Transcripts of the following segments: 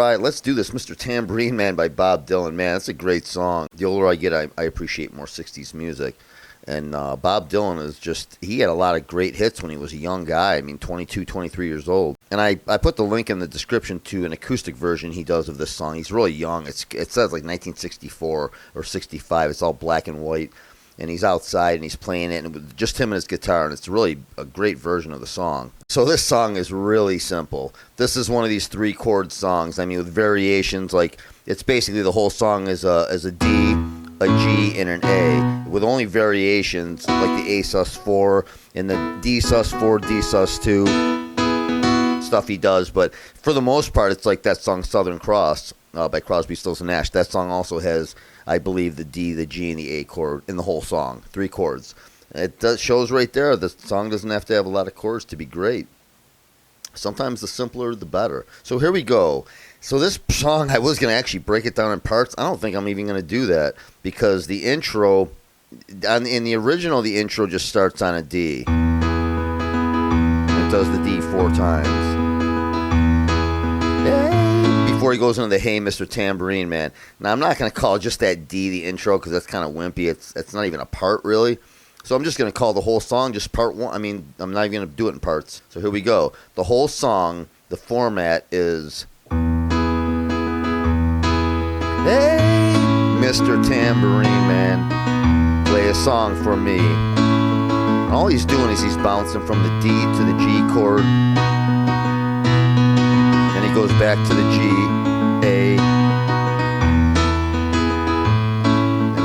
right, let's do this. Mr. Tambourine Man by Bob Dylan. Man, that's a great song. The older I get, I appreciate more 60s music. And Bob Dylan is just, he had a lot of great hits when he was a young guy. I mean, 22, 23 years old. And I put the link in the description to an acoustic version he does of this song. He's really young. It says like 1964 or 65. It's all black and white. And he's outside and he's playing it, and with just him and his guitar, and it's really a great version of the song. So this song is really simple. This is one of these 3-chord songs. I mean, with variations, like it's basically the whole song is a D, a G, and an A, with only variations like the A sus4 and the D sus4, D sus2 stuff he does. But for the most part, it's like that song Southern Cross by Crosby, Stills, and Nash. That song also has, I believe, the D, the G, and the A chord in the whole song. 3 chords. It shows right there. The song doesn't have to have a lot of chords to be great. Sometimes the simpler, the better. So here we go. So this song, I was going to actually break it down in parts. I don't think I'm even going to do that because the intro, in the original, the intro just starts on a D. It does the D 4 times. Before he goes into the Hey Mr. Tambourine Man. Now I'm not going to call just that D the intro because that's kind of wimpy. It's not even a part really. So I'm just going to call the whole song just part 1. I mean, I'm not even going to do it in parts. So here we go. The whole song, the format is Hey Mr. Tambourine Man, play a song for me. And all he's doing is he's bouncing from the D to the G chord. Goes back to the G, A.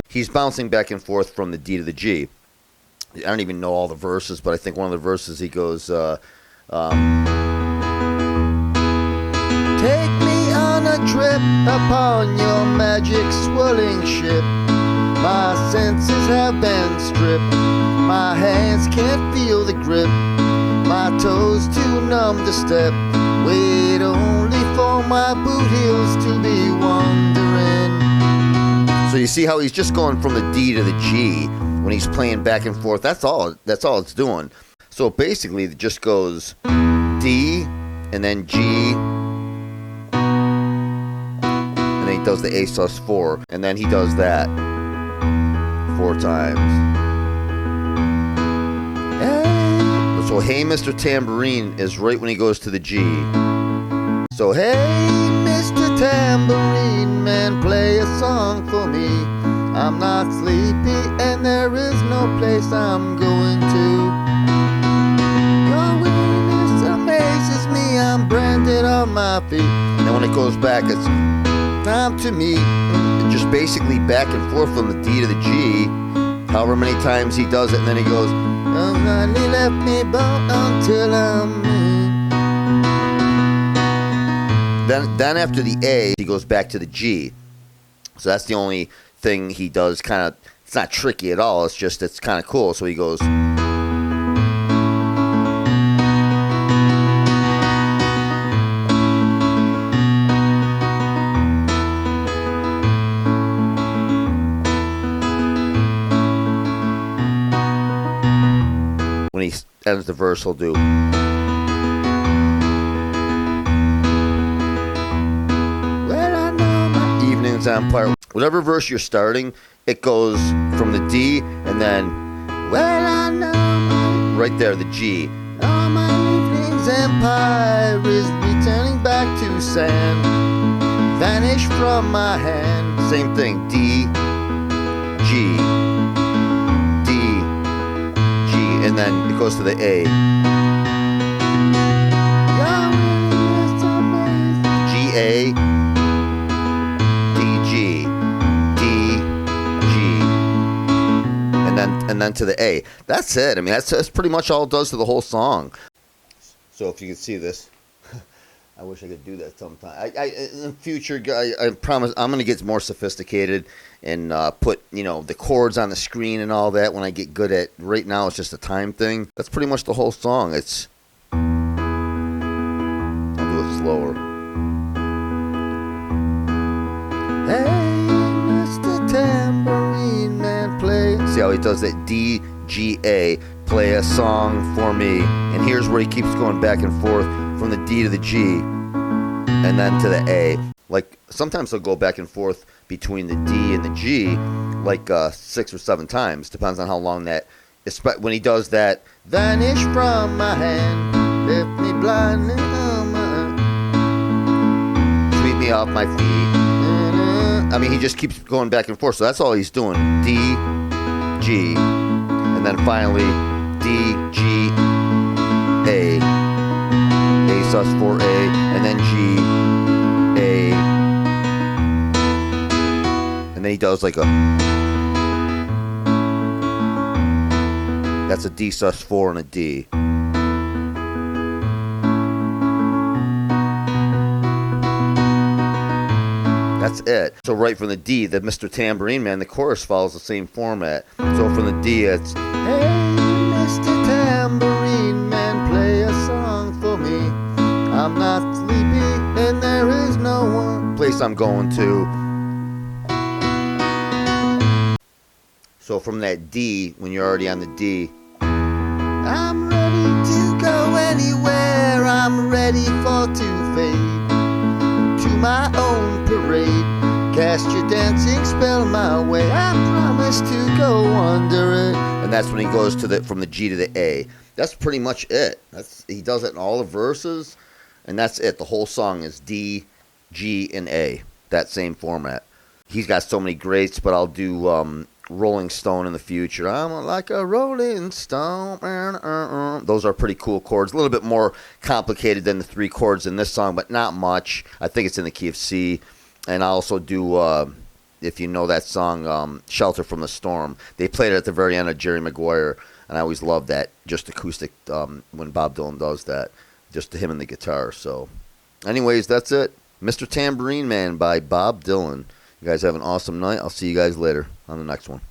He's bouncing back and forth from the D to the G. I don't even know all the verses, but I think one of the verses he goes, take me on a trip upon your magic swirling ship. My senses have been stripped. My hands can't feel the grip. My toes too numb to step. Wait only for my boot heels to be wandering. So you see how he's just going from the D to the G when he's playing back and forth. That's all it's doing. So basically it just goes D and then G, and then he does the A sus4, and then he does that 4 times. So Hey Mr. Tambourine is right when he goes to the G. So hey Mr. Tambourine Man, play a song for me. I'm not sleepy and there is no place I'm going to. Your willingness amazes me, I'm branded on my feet. And when it goes back, it's time to meet. Just basically back and forth from the D to the G, however many times he does it, and then he goes, he left me bone until I'm Then after the A, he goes back to the G. So that's the only thing he does kind of, it's not tricky at all, it's just, it's kind of cool. So he goes, when he ends the verse, he'll do, on part. Whatever verse you're starting, it goes from the D and then right there, the G. All my evenings empire is returning back to sand, vanish from my hand. Same thing, D, G, D, G, and then it goes to the A. G, A, and then to the A. That's it. I mean, that's pretty much all it does to the whole song. So if you can see this, I wish I could do that sometime. In the future, I promise I'm going to get more sophisticated and put, the chords on the screen and all that when I get good at. Right now, it's just a time thing. That's pretty much the whole song. I'll do it slower. Hey, Mr. Tambourine Man, play. See how he does that D, G, A, play a song for me. And here's where he keeps going back and forth from the D to the G and then to the A. Like sometimes he'll go back and forth between the D and the G, like 6 or 7 times. Depends on how long that. When he does that, vanish from my hand, left me blind, sweep me off my feet. I mean, he just keeps going back and forth. So that's all he's doing. D, G, and then finally D, G, A sus4 A, and then G, A, and then he does like a. That's a D sus4 and a D. That's it. So right from the D, the Mr. Tambourine Man, the chorus follows the same format. So from the D, it's hey, Mr. Tambourine Man, play a song for me. I'm not sleepy and there is no one place I'm going to. So from that D, when you're already on the D, I'm ready to go anywhere. I'm ready for to fade to my own parade. Cast your dancing spell my way. I promise to go under it. And that's when he goes to the from the G to the A. That's pretty much it. He does it in all the verses, and that's it. The whole song is D, G, and A. That same format. He's got so many greats, but I'll do Rolling Stone in the future. I'm like a rolling stone. Those are pretty cool chords. A little bit more complicated than the 3 chords in this song, but not much. I think it's in the key of C. And I also do, if you know that song, Shelter from the Storm. They played it at the very end of Jerry Maguire, and I always love that, just acoustic, when Bob Dylan does that, just to him and the guitar. So anyways, that's it. Mr. Tambourine Man by Bob Dylan. You guys have an awesome night. I'll see you guys later on the next one.